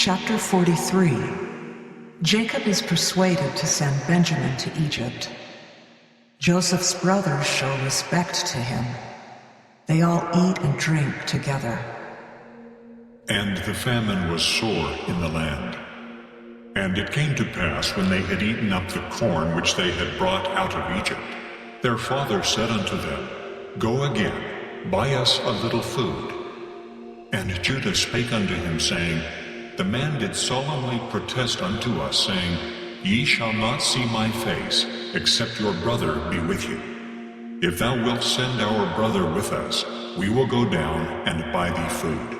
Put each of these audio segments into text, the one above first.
Chapter 43. Jacob is persuaded to send Benjamin to Egypt. Joseph's brothers show respect to him. They all eat and drink together. And the famine was sore in the land. And it came to pass, when they had eaten up the corn which they had brought out of Egypt, their father said unto them, Go again, buy us a little food. And Judah spake unto him, saying, The man did solemnly protest unto us, saying, Ye shall not see my face, except your brother be with you. If thou wilt send our brother with us, we will go down and buy thee food.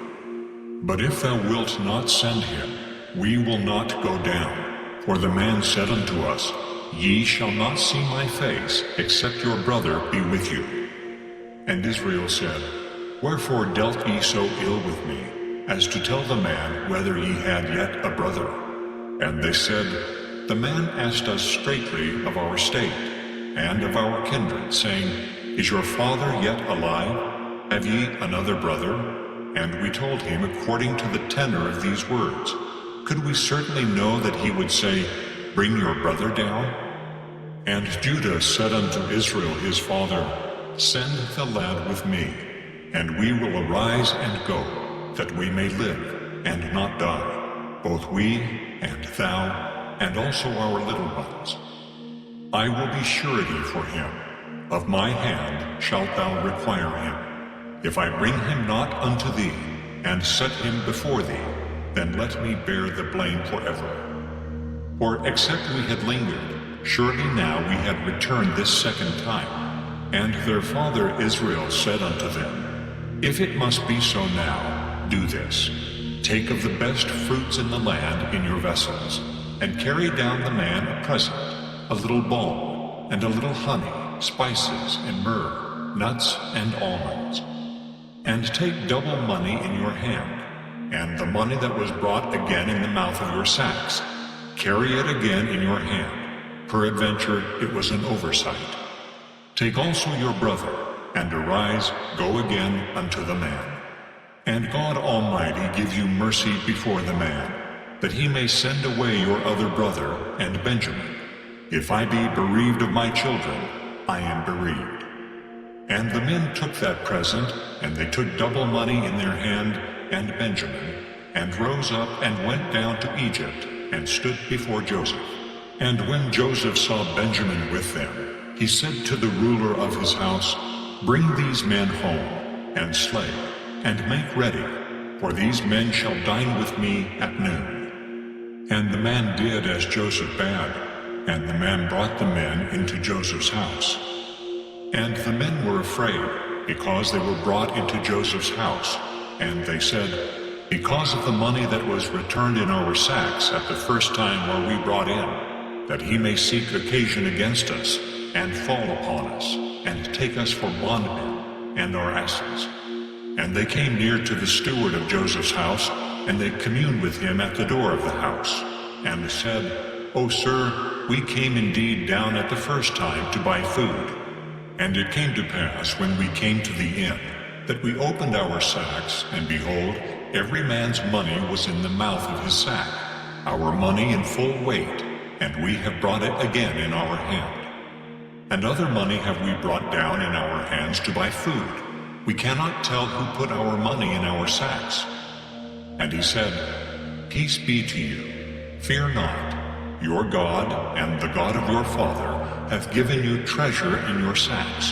But if thou wilt not send him, we will not go down. For the man said unto us, Ye shall not see my face, except your brother be with you. And Israel said, Wherefore dealt ye so ill with me, as to tell the man whether ye had yet a brother? And they said, The man asked us straitly of our state, and of our kindred, saying, Is your father yet alive? Have ye another brother? And we told him according to the tenor of these words. Could we certainly know that he would say, Bring your brother down? And Judah said unto Israel his father, Send the lad with me, and we will arise and go, that we may live, and not die, both we and thou, and also our little ones. I will be surety for him. Of my hand shalt thou require him. If I bring him not unto thee, and set him before thee, then let me bear the blame forever. For except we had lingered, surely now we had returned this second time. And their father Israel said unto them, If it must be so now, do this. Take of the best fruits in the land in your vessels, and carry down the man a present, a little balm, and a little honey, spices, and myrrh, nuts, and almonds. And take double money in your hand, and the money that was brought again in the mouth of your sacks. Carry it again in your hand. Peradventure it was an oversight. Take also your brother, and arise, go again unto the man. And God Almighty give you mercy before the man, that he may send away your other brother and Benjamin. If I be bereaved of my children, I am bereaved. And the men took that present, and they took double money in their hand, and Benjamin, and rose up and went down to Egypt, and stood before Joseph. And when Joseph saw Benjamin with them, he said to the ruler of his house, Bring these men home, and slay, and make ready, for these men shall dine with me at noon. And the man did as Joseph bade, and the man brought the men into Joseph's house. And the men were afraid, because they were brought into Joseph's house, and they said, Because of the money that was returned in our sacks at the first time where we brought in, that he may seek occasion against us, and fall upon us, and take us for bondmen, and our asses. And they came near to the steward of Joseph's house, and they communed with him at the door of the house, and said, O sir, we came indeed down at the first time to buy food. And it came to pass, when we came to the inn, that we opened our sacks, and behold, every man's money was in the mouth of his sack, our money in full weight, and we have brought it again in our hand. And other money have we brought down in our hands to buy food. We cannot tell who put our money in our sacks. And he said, Peace be to you. Fear not. Your God and the God of your father hath given you treasure in your sacks.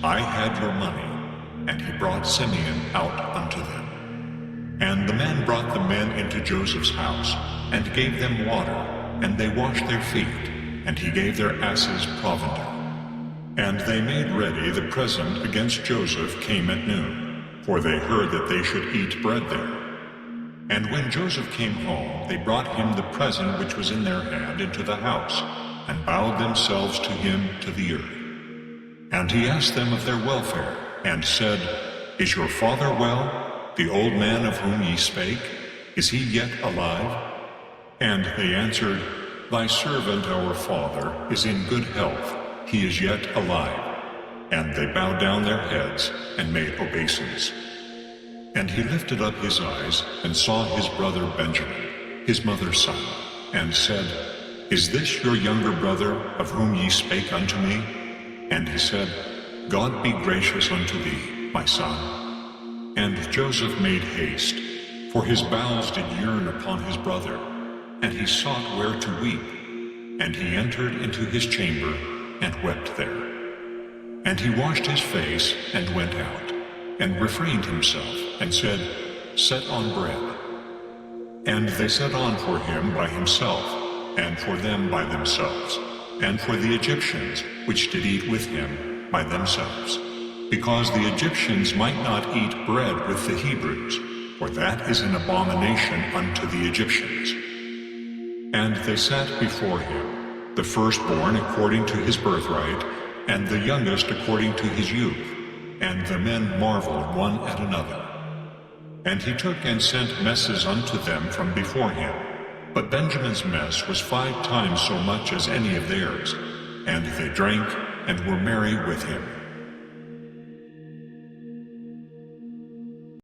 I had your money. And he brought Simeon out unto them. And the man brought the men into Joseph's house, and gave them water, and they washed their feet, and he gave their asses provender. And they made ready the present against Joseph came at noon, for they heard that they should eat bread there. And when Joseph came home, they brought him the present which was in their hand into the house, and bowed themselves to him to the earth. And he asked them of their welfare, and said, Is your father well, the old man of whom ye spake? Is he yet alive? And they answered, Thy servant our father is in good health. He is yet alive. And they bowed down their heads and made obeisance. And he lifted up his eyes and saw his brother Benjamin, his mother's son, and said, Is this your younger brother, of whom ye spake unto me? And he said, God be gracious unto thee, my son. And Joseph made haste, for his bowels did yearn upon his brother, and he sought where to weep. And he entered into his chamber, and wept there. And he washed his face, and went out, and refrained himself, and said, Set on bread. And they set on for him by himself, and for them by themselves, and for the Egyptians, which did eat with him, by themselves, because the Egyptians might not eat bread with the Hebrews, for that is an abomination unto the Egyptians. And they sat before him, the firstborn according to his birthright, and the youngest according to his youth. And the men marveled one at another. And he took and sent messes unto them from before him. But Benjamin's mess was 5 times so much as any of theirs. And they drank and were merry with him.